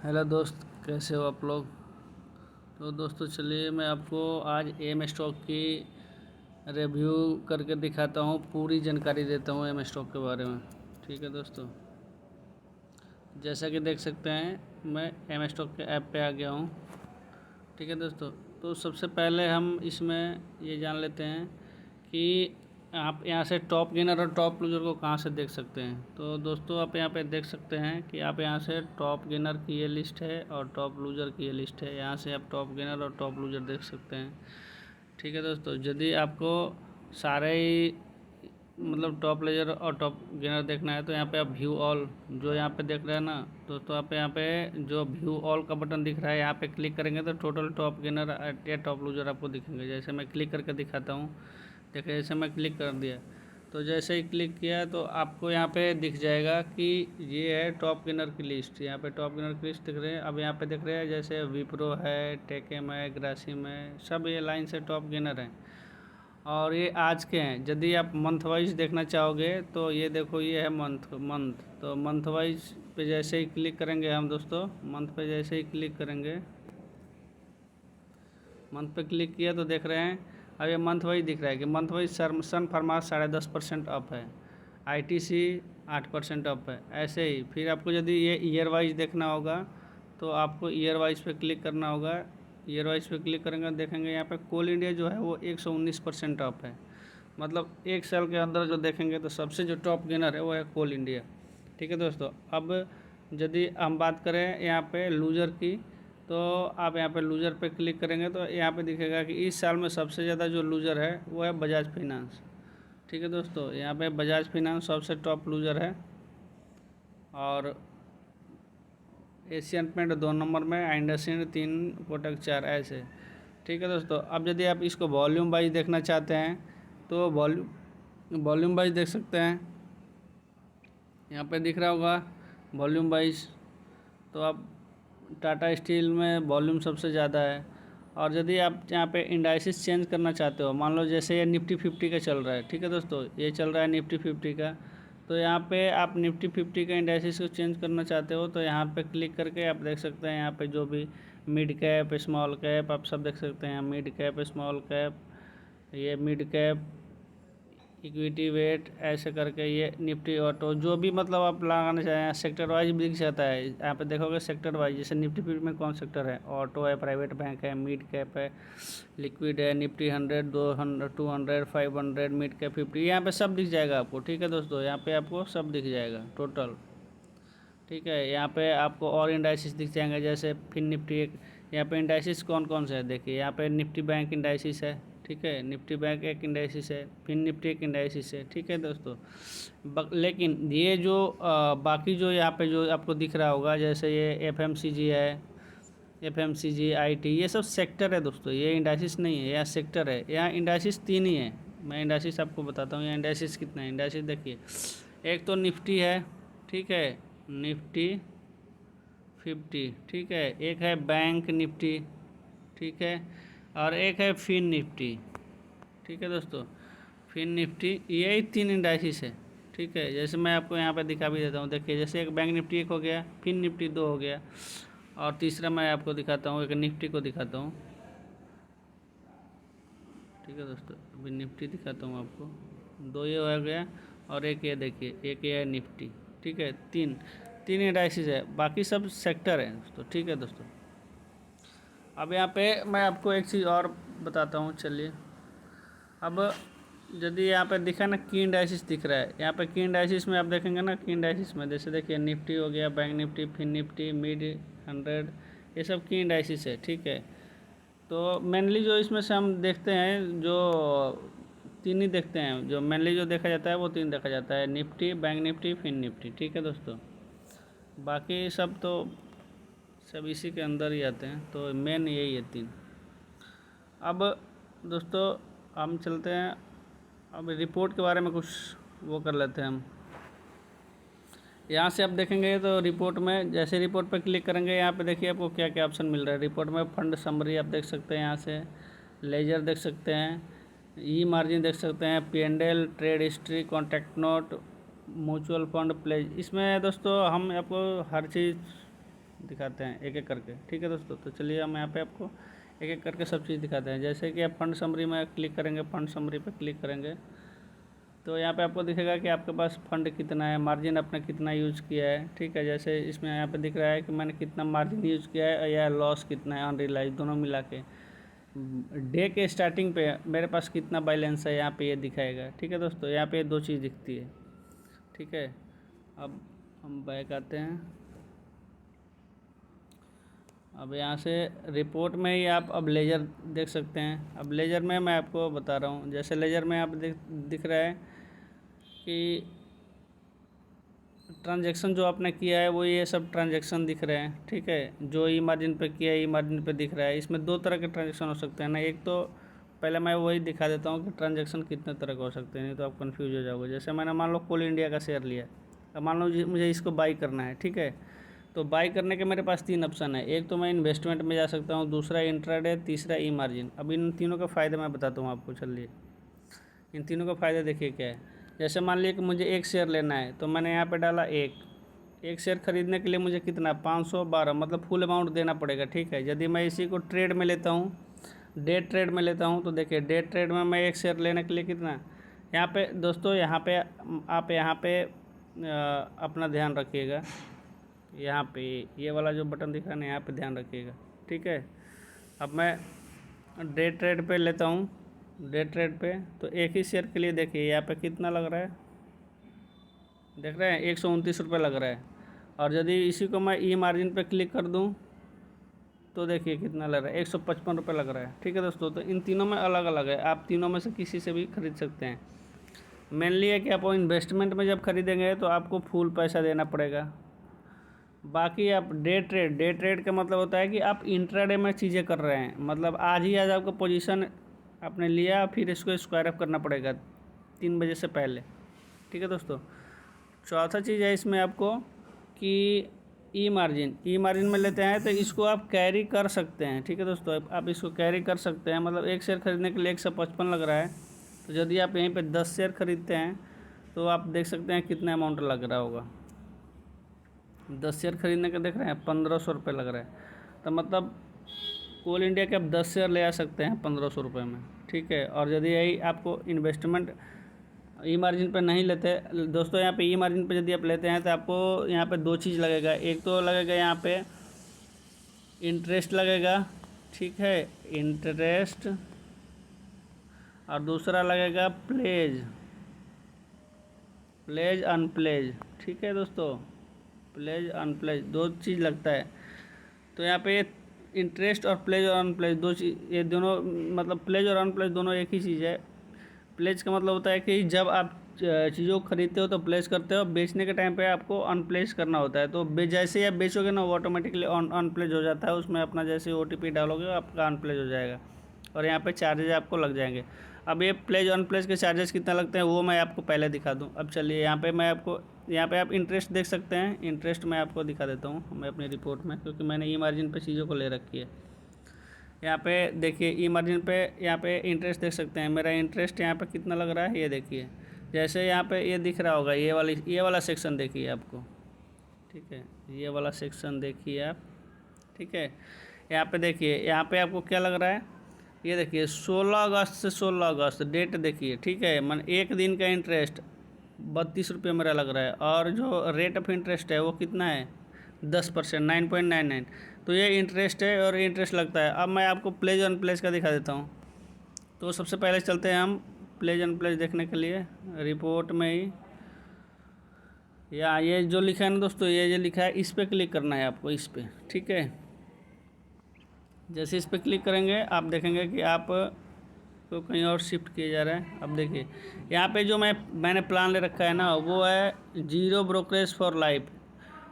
Hello दोस्त, कैसे हो आप लोग। तो दोस्तों चलिए मैं आपको आज एम स्टॉक की रिव्यू करके दिखाता हूँ, पूरी जानकारी देता हूँ एम स्टॉक के बारे में। ठीक है दोस्तों, जैसा कि देख सकते हैं मैं एम स्टॉक के ऐप पे आ गया हूँ। ठीक है दोस्तों, तो सबसे पहले हम इसमें ये जान लेते हैं कि आप यहाँ से टॉप गेनर और टॉप लूजर को कहाँ से देख सकते हैं। तो दोस्तों आप यहाँ पे देख सकते हैं कि आप यहाँ से टॉप गेनर की ये लिस्ट है और टॉप लूजर की ये लिस्ट है। यहाँ से आप टॉप गेनर और टॉप लूजर देख सकते हैं। ठीक है दोस्तों, यदि आपको सारे ही मतलब टॉप लेजर और टॉप गेनर देखना है तो यहाँ पे आप व्यू ऑल जो यहाँ पे देख रहे हैं ना दोस्तों, आप यहाँ पे जो व्यू ऑल का बटन दिख रहा है यहाँ पे क्लिक करेंगे तो टोटल टॉप गेनर या टॉप लूजर आपको दिखेंगे। जैसे मैं क्लिक करके दिखाता हूँ, देखिए जैसे मैं क्लिक कर दिया तो जैसे ही क्लिक किया तो आपको यहाँ पे दिख जाएगा कि ये है टॉप गेनर की लिस्ट। यहाँ पे टॉप गेनर की लिस्ट दिख रहे हैं। अब यहाँ पे दिख रहे हैं जैसे विप्रो है, टेकेम है, ग्रासिम है, सब ये लाइन से टॉप गेनर हैं और ये आज के हैं। यदि आप मंथ वाइज देखना चाहोगे तो ये देखो, ये है मंथ। तो मंथ वाइज पे जैसे ही क्लिक करेंगे हम दोस्तों, मंथ पे जैसे ही क्लिक करेंगे, मंथ पे क्लिक किया तो देख रहे हैं अब ये मंथ वाइज दिख रहा है कि मंथ वाइज सन फार्मा 10.5% अप है, आईटीसी 8% अप है। ऐसे ही फिर आपको यदि ये ईयर वाइज देखना होगा तो आपको ईयर वाइज पे क्लिक करना होगा। ईयर वाइज पे क्लिक करेंगे देखेंगे यहाँ पे कोल इंडिया जो है वो 119% अप है। मतलब एक साल के अंदर जो देखेंगे तो सबसे जो टॉप गेनर है वो है कोल इंडिया। ठीक है दोस्तों, अब यदि हम बात करें यहाँ पे लूजर की तो आप यहाँ पे लूजर पे क्लिक करेंगे तो यहाँ पे दिखेगा कि इस साल में सबसे ज़्यादा जो लूजर है वो है बजाज फाइनेंस। ठीक है दोस्तों, यहाँ पे बजाज फाइनेंस सबसे टॉप लूजर है और एशियन पेंट 2 नंबर में, इंडसइंड 3, कोटक 4 ऐसे। ठीक है दोस्तों, अब यदि आप इसको वॉल्यूम वाइज देखना चाहते हैं तो वॉल्यूम वाइज देख सकते हैं। यहाँ पे दिख रहा होगा वॉल्यूम वाइज, तो आप टाटा स्टील में वॉल्यूम सबसे ज़्यादा है। और यदि आप यहाँ पे इंडाइसिस चेंज करना चाहते हो, मान लो जैसे ये निफ्टी 50 का चल रहा है। ठीक है दोस्तों, ये चल रहा है निफ्टी 50 का, तो यहाँ पे आप निफ्टी 50 का इंडाइसिस को चेंज करना चाहते हो तो यहाँ पे क्लिक करके आप देख सकते हैं यहाँ पे जो भी मिड कैप, स्मॉल कैप, आप सब देख सकते हैं। मिड कैप, स्मॉल कैप, ये मिड कैप, इक्विटी वेट, ऐसे करके ये निफ्टी ऑटो जो भी मतलब आप लगाना चाहें सेक्टर वाइज भी दिख जाता है। यहाँ पे देखोगे सेक्टर वाइज, जैसे निफ्टी 50 में कौन सेक्टर है, ऑटो है, प्राइवेट बैंक है, मिड कैप है, लिक्विड है, निफ्टी 100, 200, 200, 500, मिड कैप 50, यहाँ पे सब दिख जाएगा आपको। ठीक है दोस्तों, यहाँ पे आपको सब दिख जाएगा टोटल। ठीक है, यहाँ पे आपको और इंडाइसिस दिख जाएंगे जैसे फिन निफ्टी एक। यहाँ पे इंडाइसिस कौन कौन से है देखिए, यहाँ पे निफ्टी बैंक इंडाइसिस है। ठीक है, निफ्टी बैंक एक इंडाइसिस है, फिन निफ्टी एक इंडाइसिस है। ठीक है दोस्तों, लेकिन ये जो बाकी जो यहाँ पे जो आपको दिख रहा होगा जैसे ये एफएमसीजी है, एफएमसीजी, आईटी, ये सब सेक्टर है दोस्तों, ये इंडाइसिस नहीं है, यहाँ सेक्टर है। यहाँ इंडाइसिस 3 ही है। मैं इंडाइसिस आपको बताता हूँ यहाँ इंडाइसिस कितना है। इंडाइसिस देखिए, एक तो निफ्टी है, ठीक है, निफ्टी 50, ठीक है, एक है बैंक निफ्टी, ठीक है, और एक है फिन निफ्टी। ठीक है दोस्तों, फिन निफ्टी, यही 3 इंडाइसिस है। ठीक है, जैसे मैं आपको यहाँ पे दिखा भी देता हूँ, देखिए जैसे एक बैंक निफ्टी 1 हो गया, फिन निफ्टी 2 हो गया, और तीसरा मैं आपको दिखाता हूँ, एक निफ्टी को दिखाता हूँ। ठीक है दोस्तों, अभी निफ्टी दिखाता हूँ आपको, 2 ये हो गया और एक ये देखिए, एक ये है निफ्टी। ठीक है, तीन इंडाइसिस है, बाकी सब सेक्टर है दोस्तों। ठीक है दोस्तों, अब यहाँ पे मैं आपको एक चीज़ और बताता हूँ। चलिए, अब यदि यहाँ पे दिखा ना की इंडाइसिस दिख रहा है, यहाँ पे की इंडाइसिस में आप देखेंगे ना, की इंडाइसिस में जैसे देखिए निफ्टी हो गया, bank Nifty, fin Nifty, mid 100, ये सब की इंडाइसिस है। ठीक है, तो मेनली जो इसमें से हम देखते हैं जो 3 ही देखते हैं, जो मेनली जो देखा जाता है वो 3 देखा जाता है, Nifty, bank Nifty, fin Nifty. ठीक है दोस्तों, बाकी सब तो सब इसी के अंदर ही आते हैं, तो मेन यही है 3। अब दोस्तों हम चलते हैं, अब रिपोर्ट के बारे में कुछ वो कर लेते हैं हम। यहाँ से आप देखेंगे तो रिपोर्ट में जैसे रिपोर्ट पर क्लिक करेंगे, यहाँ पे देखिए आपको क्या क्या ऑप्शन मिल रहा है। रिपोर्ट में फंड समरी आप देख सकते हैं, यहाँ से लेजर देख सकते हैं, ई मार्जिन देख सकते हैं, P&L, trade history, contact note, mutual fund pledge. इसमें दोस्तों हम आपको हर चीज़ दिखाते हैं एक एक करके। ठीक है दोस्तों, तो चलिए हम यहाँ पे आपको एक एक करके सब चीज़ दिखाते हैं। जैसे कि आप फंड समरी में क्लिक करेंगे, फंड समरी पे क्लिक करेंगे तो यहाँ पे आपको दिखेगा कि आपके पास फंड कितना है, मार्जिन आपने कितना यूज़ किया है। ठीक है, जैसे इसमें यहाँ पे दिख रहा है कि मैंने कितना मार्जिन यूज़ किया है या लॉस कितना है अनरियलाइज, दोनों मिला के। डे के स्टार्टिंग पे मेरे पास कितना बैलेंस है यहाँ पे ये दिखाएगा। ठीक है दोस्तों, यहाँ पे दो चीज़ दिखती है। ठीक है, अब हम बैक आते हैं। अब यहाँ से रिपोर्ट में ही आप अब लेजर देख सकते हैं। अब लेजर में मैं आपको बता रहा हूँ, जैसे लेजर में आप दिख रहा है कि ट्रांजैक्शन जो आपने किया है वो ये सब ट्रांजैक्शन दिख रहे हैं। ठीक है, जो ई मार्जिन पे किया है ई मार्जिन पे दिख रहा है। इसमें दो तरह के ट्रांजैक्शन हो सकते हैं ना, एक तो पहले मैं वही दिखा देता हूँ कि ट्रांजैक्शन कितने तरह के हो सकते हैं, नहीं तो आप कंफ्यूज हो जाओगे। जैसे मैंने मान लो कोल इंडिया का शेयर लिया, अब मान लो मुझे इसको बाई करना है। ठीक है, तो बाई करने के मेरे पास तीन ऑप्शन है, एक तो मैं इन्वेस्टमेंट में जा सकता हूँ, दूसरा इंट्राडे, तीसरा ई मार्जिन। अब इन तीनों के फ़ायदे मैं बताता हूँ आपको। चलिए इन तीनों का फ़ायदा देखिए क्या है। जैसे मान लिया कि मुझे एक शेयर लेना है, तो मैंने यहाँ पे डाला एक शेयर खरीदने के लिए मुझे कितना 512 मतलब फुल अमाउंट देना पड़ेगा। ठीक है, यदि मैं इसी को ट्रेड में लेता हूँ, डे ट्रेड में लेता हूँ, तो देखिए डे ट्रेड में मैं एक शेयर लेने के लिए कितना, यहाँ पे दोस्तों यहाँ पे आप यहाँ पे अपना ध्यान रखिएगा, यहाँ पे ये वाला जो बटन दिख रहा है ना, यहाँ पे ध्यान रखिएगा। ठीक है, अब मैं डे ट्रेड पे लेता हूँ, डे ट्रेड पे तो एक ही शेयर के लिए देखिए यहाँ पे कितना लग रहा है, देख रहे हैं 129 रुपये लग रहा है। और यदि इसी को मैं ई मार्जिन पे क्लिक कर दूँ तो देखिए कितना लग रहा है, 155 रुपये लग रहा है। ठीक है दोस्तों, तो इन तीनों में अलग अलग है, आप तीनों में से किसी से भी खरीद सकते हैं। मेनली है कि आप इन्वेस्टमेंट में जब खरीदेंगे तो आपको फुल पैसा देना पड़ेगा। बाकी आप डे ट्रेड का मतलब होता है कि आप इंट्राडे में चीज़ें कर रहे हैं, मतलब आज आपका पोजीशन आपने लिया, फिर इसको स्क्वायर अप करना पड़ेगा 3 बजे से पहले। ठीक है दोस्तों, चौथा चीज़ है इसमें आपको कि ई मार्जिन में लेते हैं तो इसको आप कैरी कर सकते हैं। ठीक है दोस्तों, आप इसको कैरी कर सकते हैं, मतलब एक शेयर खरीदने के लिए 155 लग रहा है, तो यदि आप यहीं पे 10 शेयर खरीदते हैं तो आप देख सकते हैं कितना अमाउंट लग रहा होगा। 10 शेयर खरीदने का देख रहे हैं 1500 रुपये लग रहा है, तो मतलब कोल इंडिया के आप 10 शेयर ले आ सकते हैं 1500 रुपये में। ठीक है, और यदि यही आपको इन्वेस्टमेंट ई मार्जिन पे नहीं लेते दोस्तों, यहाँ पे ई मार्जिन पे यदि आप लेते हैं तो आपको यहाँ पे दो चीज़ लगेगा, एक तो लगेगा यहाँ पे इंटरेस्ट लगेगा। ठीक है, इंटरेस्ट, और दूसरा लगेगा प्लेज अनप्लेज। ठीक है दोस्तों, प्लेज अनप्लेज दो चीज़ लगता है। तो यहाँ पे इंटरेस्ट और प्लेज और अनप्लेज दो चीज़, ये दोनों मतलब प्लेज और अनप्लेज दोनों एक ही चीज़ है। प्लेज का मतलब होता है कि जब आप चीज़ों को खरीदते हो तो प्लेस करते हो, बेचने के टाइम पे आपको अनप्लेस करना होता है। तो जैसे ही आप बेचोगे ना वो ऑटोमेटिकली अनप्लेज हो जाता है, उसमें अपना जैसे OTP डालोगे आपका अनप्लेज हो जाएगा, और यहाँ पे चार्जेज आपको लग जाएंगे। अब ये प्लेज अनप्लेज के चार्जेस कितना लगते हैं वो मैं आपको पहले दिखा दूँ। अब चलिए यहाँ पे मैं आपको, यहाँ पे आप इंटरेस्ट देख सकते हैं, इंटरेस्ट मैं आपको दिखा देता हूँ मैं अपनी रिपोर्ट में, क्योंकि मैंने ई मार्जिन पे चीज़ों को ले रखी है। यहाँ पे देखिए ई मार्जिन पे यहाँ पे इंटरेस्ट देख सकते हैं, मेरा इंटरेस्ट यहाँ पे कितना लग रहा है ये देखिए। जैसे यहाँ पे ये दिख रहा होगा, ये वाला सेक्शन देखिए आपको। ठीक है, ये वाला सेक्शन देखिए आप। ठीक है, यहाँ पे देखिए, यहाँ पे आपको क्या लग रहा है, ये देखिए 16 अगस्त से 16 अगस्त डेट देखिए। ठीक है, मन एक दिन का इंटरेस्ट 32 रुपये मेरा लग रहा है, और जो रेट ऑफ इंटरेस्ट है वो कितना है 10%, 9.99। तो ये इंटरेस्ट है और इंटरेस्ट लगता है। अब मैं आपको प्लेज अनप्लेज का दिखा देता हूँ। तो सबसे पहले चलते हैं हम प्लेज अनप्लेज देखने के लिए रिपोर्ट में ही, या ये जो लिखा है ना दोस्तों, ये जो लिखा है इस पर क्लिक करना है आपको, इस पर। ठीक है, जैसे इस पर क्लिक करेंगे आप देखेंगे कि आप तो कहीं और शिफ्ट किया जा रहा है। अब देखिए यहाँ पे जो मैंने प्लान ले रखा है ना वो है 0 ब्रोकरेज फॉर लाइफ,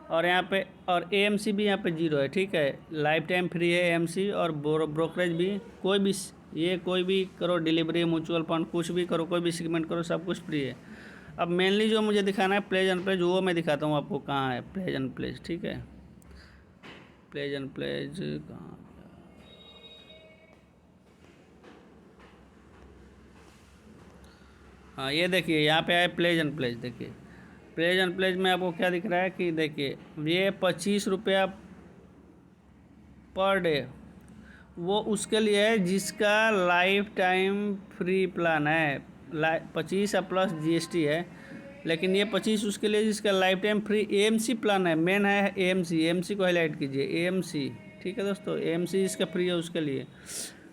और यहाँ पे और AMC भी यहाँ पे 0 है। ठीक है, लाइफ टाइम फ्री है AMC, और ब्रोकरेज भी कोई भी करो, डिलीवरी, म्यूचुअल फंड, कुछ भी करो, कोई भी सेगमेंट करो, सब कुछ फ्री है। अब मेनली जो मुझे दिखाना है प्लेज अनप्लेज, वो मैं दिखाता हूँ आपको कहाँ है प्लेज अनप्लेज। ठीक है, प्लेज अनप्लेज कहाँ, हाँ ये देखिए यहाँ पे आए प्लेज अनप्लेज। देखिए प्लेज अनप्लेज में आपको क्या दिख रहा है कि देखिए ये 25 रुपया पर डे, वो उसके लिए है जिसका लाइफ टाइम फ्री प्लान है। 25 प्लस जीएसटी है, लेकिन ये 25 उसके लिए जिसका life time free AMC plan है। मेन है एएमसी, एएमसी को हाईलाइट कीजिए, एएमसी। ठीक है दोस्तों, एएमसी जिसका फ्री है उसके लिए।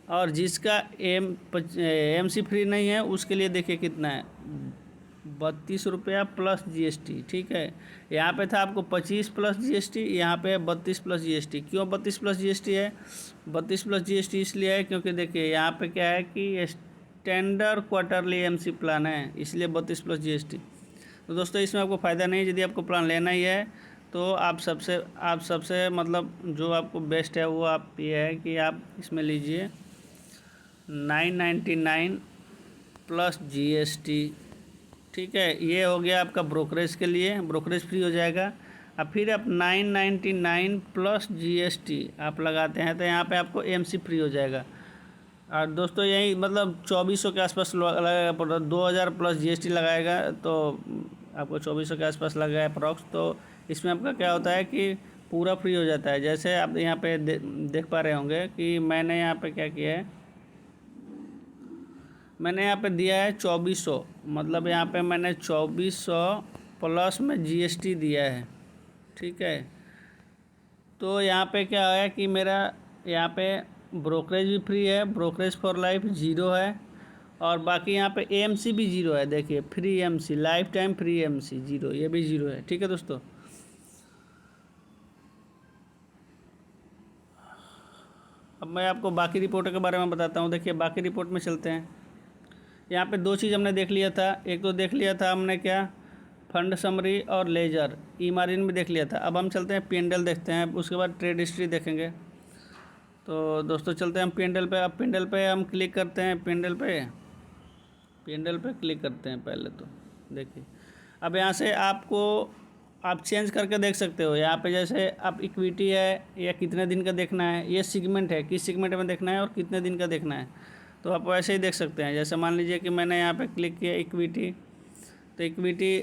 और जिसका एएमसी फ्री नहीं है उसके लिए देखिए कितना है, 32 रुपया प्लस जीएसटी। ठीक है, यहाँ पे था आपको 25 प्लस जीएसटी, यहाँ पे 32 प्लस जीएसटी। क्यों 32 प्लस जीएसटी है? 32 प्लस जीएसटी इसलिए है क्योंकि देखिए यहाँ पे क्या है कि स्टैंडर्ड क्वार्टरली एएमसी प्लान है, इसलिए 32 प्लस जीएसटी। तो दोस्तों इसमें आपको फ़ायदा नहीं है। यदि आपको प्लान लेना ही है तो आप सबसे मतलब जो आपको बेस्ट है वो आप ये है कि आप इसमें लीजिए 999 प्लस जीएसटी। ठीक है, ये हो गया आपका ब्रोकरेज के लिए, ब्रोकरेज फ्री हो जाएगा। अब फिर आप 999 प्लस जीएसटी आप लगाते हैं तो यहाँ पे आपको एएमसी फ्री हो जाएगा। और दोस्तों यही मतलब 2400 के आसपास लगाएगा, 2000 प्लस जीएसटी लगाएगा तो आपको 2400 के आसपास लगेगा अप्रॉक्स। तो इसमें आपका क्या होता है कि पूरा फ्री हो जाता है। जैसे आप यहाँ पे देख पा रहे होंगे कि मैंने यहाँ पे क्या किया है, मैंने यहाँ पे दिया है 2400, मतलब यहाँ पे मैंने 2400 प्लस में जीएसटी दिया है। ठीक है, तो यहाँ पे क्या है कि मेरा यहाँ पे ब्रोकरेज भी फ्री है, ब्रोकरेज फॉर लाइफ जीरो है, और बाकी यहाँ पे एएमसी भी जीरो है। देखिए free AMC, life time free AMC zero, ये भी जीरो है। ठीक है दोस्तों, अब मैं आपको बाकी रिपोर्ट के बारे में बताता हूँ। देखिए बाकी रिपोर्ट में चलते हैं। यहाँ पे दो चीज़ हमने देख लिया था, एक तो देख लिया था हमने क्या, फंड समरी और लेजर, ई मार्जिन भी देख लिया था। अब हम चलते हैं P&L देखते हैं, उसके बाद ट्रेड हिस्ट्री देखेंगे। तो दोस्तों चलते हैं हम P&L पे। अब P&L पे हम क्लिक करते हैं, P&L पे क्लिक करते हैं पहले तो। देखिए अब यहाँ से आपको आप चेंज करके देख सकते हो। यहाँ पे जैसे आप इक्विटी है या कितने दिन का देखना है, ये सेगमेंट है, किस सेगमेंट में देखना है और कितने दिन का देखना है, तो आप वैसे ही देख सकते हैं। जैसे मान लीजिए कि मैंने यहाँ पे क्लिक किया इक्विटी, तो इक्विटी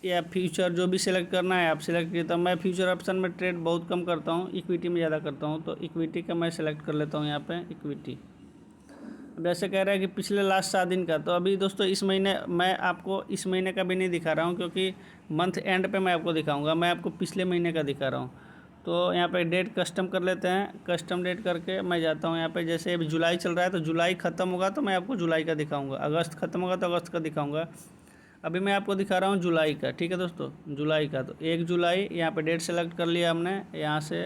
या फ्यूचर जो भी सिलेक्ट करना है आप सिलेक्ट किए। तो मैं फ्यूचर ऑप्शन में ट्रेड बहुत कम करता हूँ, इक्विटी में ज़्यादा करता हूँ, तो इक्विटी का मैं सिलेक्ट कर लेता हूँ यहाँ पे इक्विटी। अब ऐसे कह रहा है कि पिछले लास्ट 7 दिन का, तो अभी दोस्तों इस महीने मैं आपको इस महीने का भी नहीं दिखा रहा हूँ क्योंकि मंथ एंड पे मैं आपको दिखाऊंगा, मैं आपको पिछले महीने का दिखा रहा हूँ। तो यहाँ पे डेट कस्टम कर लेते हैं, कस्टम डेट करके मैं जाता हूँ यहाँ पे। जैसे अभी जुलाई चल रहा है तो जुलाई ख़त्म होगा तो मैं आपको जुलाई का दिखाऊँगा, अगस्त ख़त्म होगा तो अगस्त का दिखाऊँगा। अभी मैं आपको दिखा रहा हूँ जुलाई का। ठीक है दोस्तों, जुलाई का, तो 1 जुलाई यहाँ पे डेट सेलेक्ट कर लिया हमने, यहाँ से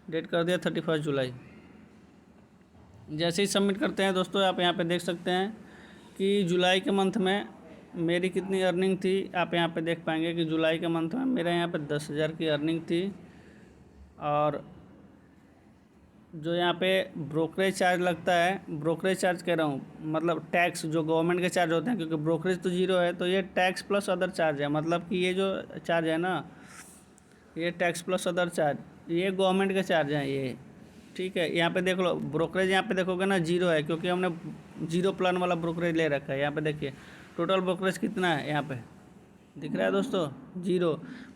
डेट कर दिया 31 जुलाई। जैसे ही सबमिट करते हैं दोस्तों आप यहाँ पे देख सकते हैं कि जुलाई के मंथ में मेरी कितनी अर्निंग थी। आप यहाँ पे देख पाएंगे कि जुलाई के मंथ में मेरे यहाँ पे 10,000 की अर्निंग थी। और जो यहाँ पे ब्रोकरेज चार्ज लगता है, ब्रोकरेज चार्ज कह रहा हूँ मतलब टैक्स जो गवर्नमेंट के चार्ज होते हैं, क्योंकि ब्रोकरेज तो जीरो है, तो ये टैक्स प्लस अदर चार्ज है। मतलब कि ये जो चार्ज है ना, ये टैक्स प्लस अदर चार्ज, ये गवर्नमेंट के चार्ज हैं ये। ठीक है, यहाँ पे देख लो ब्रोकरेज, यहाँ पे देखोगे ना जीरो है, क्योंकि हमने जीरो प्लान वाला ब्रोकरेज ले रखा है। यहाँ पे देखिए टोटल ब्रोकरेज कितना है, यहाँ पे दिख रहा है दोस्तों, जीरो।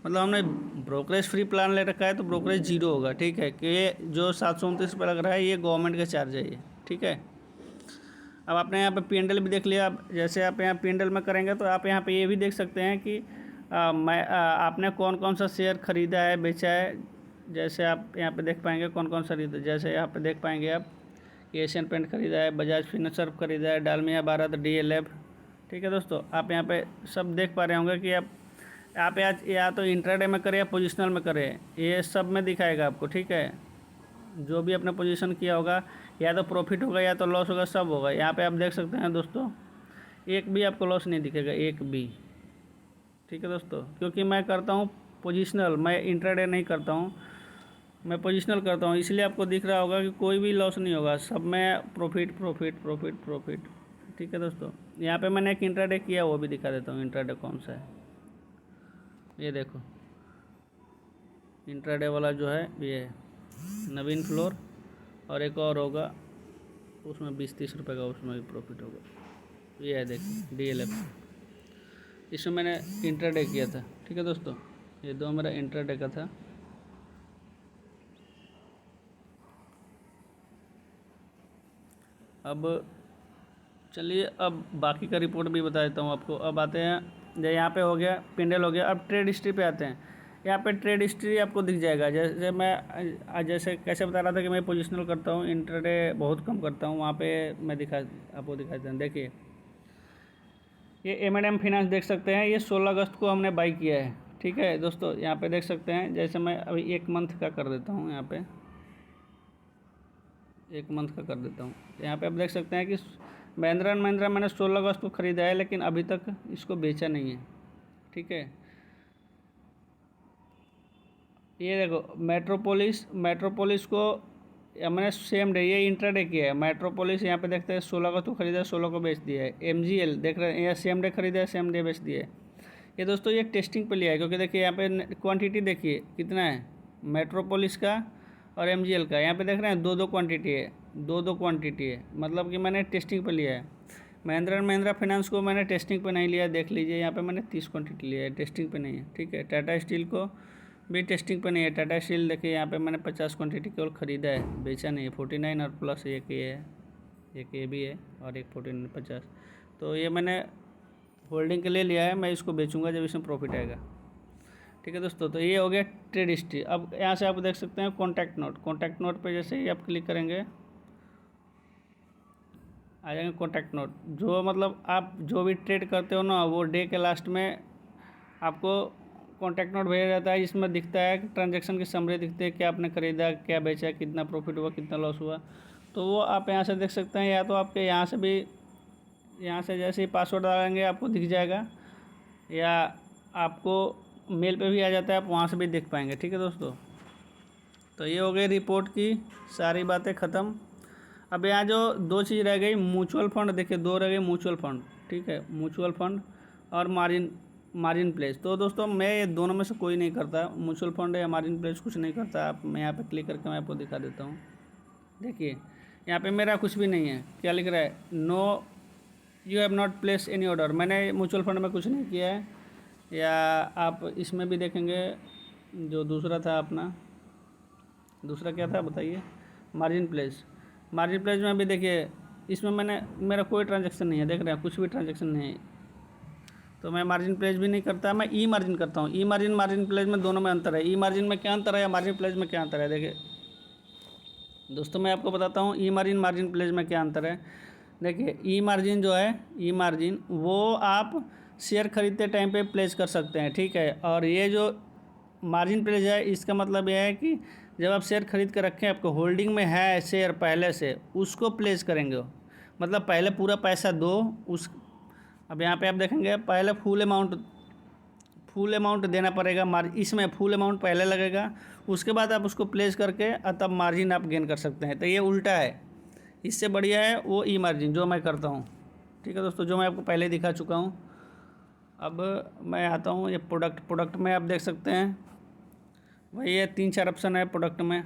मतलब हमने ब्रोकरेज फ्री प्लान ले रखा है तो ब्रोकरेज जीरो होगा। ठीक है, कि ये जो 729 रुपये लग रहा है ये गवर्नमेंट का चार्ज है ये। ठीक है, अब आपने यहाँ पे P&L भी देख लिया। आप जैसे आप यहाँ P&L में करेंगे तो आप यहाँ पे ये भी देख सकते हैं कि आपने कौन कौन सा शेयर ख़रीदा है, बेचा है। जैसे आप यहाँ पे देख पाएंगे कौन कौन सा खरीदा, जैसे यहाँ पे देख पाएंगे आप कि एशियन पेंट खरीदा है, बजाज फिनसर्व खरीदा है, डालमिया भारत, DLF। ठीक है दोस्तों, आप यहाँ पे सब देख पा रहे होंगे कि आप या तो इंट्राडे में करें या पोजिशनल में करें, ये सब में दिखाएगा आपको। ठीक है, जो भी आपने पोजीशन किया होगा, या तो प्रॉफिट होगा या तो लॉस होगा, सब होगा। यहाँ पे आप देख सकते हैं दोस्तों, एक भी आपको लॉस नहीं दिखेगा, एक भी। ठीक है दोस्तों, क्योंकि मैं करता हूँ पोजिशनल, मैं इंट्राडे नहीं करता हूँ, मैं पोजिशनल करता हूँ, इसलिए आपको दिख रहा होगा कि कोई भी लॉस नहीं होगा, सब में प्रॉफिट प्रॉफिट प्रॉफिट प्रॉफिट। ठीक है दोस्तों, यहाँ पे मैंने एक इंट्राडे किया, वो भी दिखा देता हूँ इंट्राडे कौन सा है। ये देखो इंट्राडे वाला जो है ये है नवीन फ्लोर, और एक और होगा उसमें 20-30 रुपये का, उसमें भी प्रॉफिट होगा। ये है देखिए DLF, इसमें मैंने इंट्राडे किया था। ठीक है दोस्तों, ये दो मेरा इंट्राडे का था। अब चलिए अब बाकी का रिपोर्ट भी बता देता हूँ आपको। अब आते हैं, जैसे यहाँ पे हो गया पिंडल हो गया। अब ट्रेड हिस्ट्री पे आते हैं। यहाँ पे ट्रेड हिस्ट्री आपको दिख जाएगा। जैसे मैं जैसे कैसे बता रहा था कि मैं पोजिशनल करता हूँ, इंट्राडे बहुत कम करता हूँ, वहाँ पे मैं आपको दिखा देता हूँ। देखिए ये M&M फाइनेंस देख सकते हैं, ये 16 अगस्त को हमने बाई किया है। ठीक है दोस्तों, यहाँ पे देख सकते हैं। जैसे मैं अभी 1 मंथ का कर देता हूँ, यहाँ पे 1 मंथ का कर देता हूँ। यहाँ पे आप देख सकते हैं कि महिंद्रा एंड महिंद्रा मैंने 16 अगस्त को ख़रीदा है, लेकिन अभी तक इसको बेचा नहीं है। ठीक है, ये देखो मेट्रोपोलिस को मैंने सेम डे, ये इंट्राडे किया है। मेट्रोपोलिस यहाँ पे देखते हैं 16 को तो खरीदा है, 16 को बेच दिया है। MGL देख रहे हैं, ये सेम डे खरीदा है, सेम डे बेच दिया है। ये दोस्तों ये टेस्टिंग पे लिया है, क्योंकि देखिए यहाँ पे क्वांटिटी देखिए कितना है मेट्रोपोलिस का और MGL का। यहाँ पे देख रहे हैं 2-2 क्वांटिटी है, 2-2 क्वांटिटी है, मतलब कि मैंने टेस्टिंग पे लिया है। महिंद्रा एंड महिंद्रा फाइनेंस को मैंने टेस्टिंग पे नहीं लिया, देख लीजिए यहाँ पे मैंने 30 क्वांटिटी लिया है, टेस्टिंग पे नहीं है। ठीक है, टाटा स्टील को भी टेस्टिंग पे नहीं है। टाटा स्टील देखिए यहाँ पे मैंने 50 क्वांटिटी केवल ख़रीदा है, बेचा नहीं है। 49 और प्लस एक ये है, एक ये भी है और एक 49 50। तो ये मैंने होल्डिंग के लिए लिया है, मैं इसको बेचूंगा जब इसमें प्रॉफिट आएगा। ठीक है दोस्तों, तो ये हो गया ट्रेड हिस्ट्री। अब यहाँ से आप देख सकते हैं कॉन्टैक्ट नोट। कॉन्टैक्ट नोट पे जैसे ही आप क्लिक करेंगे आ जाएंगे कॉन्टैक्ट नोट। जो मतलब आप जो भी ट्रेड करते हो ना, वो डे के लास्ट में आपको कॉन्टैक्ट नोट भेजा जाता है, जिसमें दिखता है कि ट्रांजैक्शन की समरी दिखती है, क्या आपने ख़रीदा, क्या बेचा, कितना प्रॉफिट हुआ, कितना लॉस हुआ। तो वो आप यहाँ से देख सकते हैं, या तो आपके यहाँ से भी, यहाँ से जैसे ही पासवर्ड डालेंगे आपको दिख जाएगा, या आपको मेल पे भी आ जाता है, आप वहाँ से भी देख पाएंगे। ठीक है दोस्तों, तो ये हो गई रिपोर्ट की सारी बातें ख़त्म। अब यहाँ जो 2 चीज़ रह गई, म्यूचुअल फंड देखिए 2 रह गई, म्यूचुअल फंड। ठीक है, म्यूचुअल फंड और मार्जिन प्लेस। तो दोस्तों मैं ये दोनों में से कोई नहीं करता, म्यूचुअल फंड या मार्जिन प्लेस कुछ नहीं करता। आप मैं यहाँ पे क्लिक करके मैं आपको दिखा देता हूँ। देखिए यहाँ पे मेरा कुछ भी नहीं है, क्या लिख रहा है, no you have not place any order. मैंने म्यूचुअल फंड में कुछ नहीं किया है। या आप इसमें भी देखेंगे, जो दूसरा था अपना, दूसरा क्या था बताइए, मार्जिन प्लेस में भी देखिए, इसमें मेरा कोई ट्रांजैक्शन नहीं है, देख रहे हैं कुछ भी ट्रांजैक्शन नहीं है। तो मैं मार्जिन प्लेस भी नहीं करता, मैं ई मार्जिन करता हूँ। ई मार्जिन प्लेस में दोनों में अंतर है। ई मार्जिन में क्या अंतर है या मार्जिन प्लेस में क्या अंतर है, देखिए दोस्तों मैं आपको बताता हूँ ई मार्जिन प्लेस में क्या अंतर है। देखिए ई मार्जिन जो है, ई मार्जिन वो आप शेयर खरीदते टाइम पे प्लेस कर सकते हैं। ठीक है, और ये जो मार्जिन प्लेस है, इसका मतलब यह है कि जब आप शेयर खरीद कर रखें, आपको होल्डिंग में है शेयर पहले से, उसको प्लेस करेंगे। मतलब पहले पूरा पैसा दो उस, अब यहाँ पे आप देखेंगे पहले फुल अमाउंट देना पड़ेगा। इसमें फुल अमाउंट पहले लगेगा, उसके बाद आप उसको प्लेस करके तब मार्जिन आप गेन कर सकते हैं। तो ये उल्टा है, इससे बढ़िया है वो ई मार्जिन जो मैं करता हूँ। ठीक है दोस्तों, जो मैं आपको पहले दिखा चुका हूँ। अब मैं आता हूँ ये प्रोडक्ट में आप देख सकते हैं वही है, 3-4 ऑप्शन है प्रोडक्ट में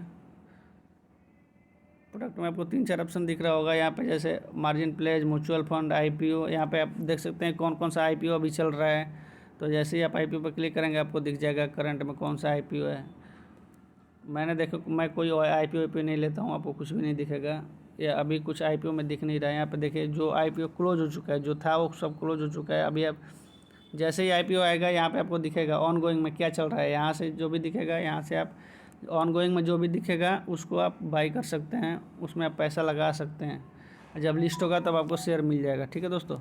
आपको 3-4 ऑप्शन दिख रहा होगा यहाँ पे, जैसे margin place, mutual fund, IPO। यहाँ पे आप देख सकते हैं कौन कौन सा IPO अभी चल रहा है। तो जैसे ही आप IPO पर क्लिक करेंगे आपको दिख जाएगा करंट में कौन सा IPO है। मैंने देखो मैं कोई IPO नहीं लेता हूँ, आपको कुछ भी नहीं दिखेगा, या अभी कुछ IPO में दिख नहीं रहा है। यहाँ पे देखिए जो IPO क्लोज हो चुका है, जो था वो सब क्लोज हो चुका है। अभी आप जैसे ही IPO आएगा यहाँ पे आपको दिखेगा ऑन गोइंग में क्या चल रहा है। यहाँ से जो भी दिखेगा, यहाँ से आप ऑन गोइंग में जो भी दिखेगा उसको आप बाई कर सकते हैं, उसमें आप पैसा लगा सकते हैं। जब लिस्ट होगा तब आपको शेयर मिल जाएगा। ठीक है दोस्तों।